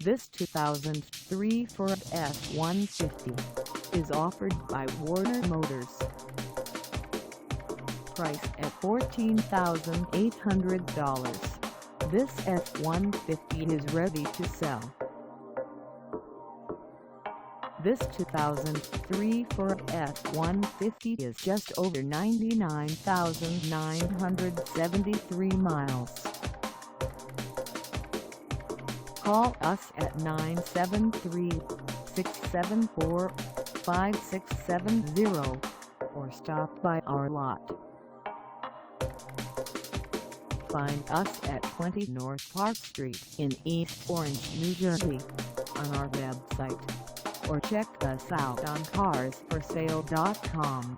This 2003 Ford F150 is offered by Warner Motors. Price at $14,800. This F-150 is ready to sell. This 2003 Ford F-150 is just over 99,973 miles. Call us at 973-674-5670 or stop by our lot. Find us at 20 North Park Street in East Orange, New Jersey, on our website, or check us out on carsforsale.com.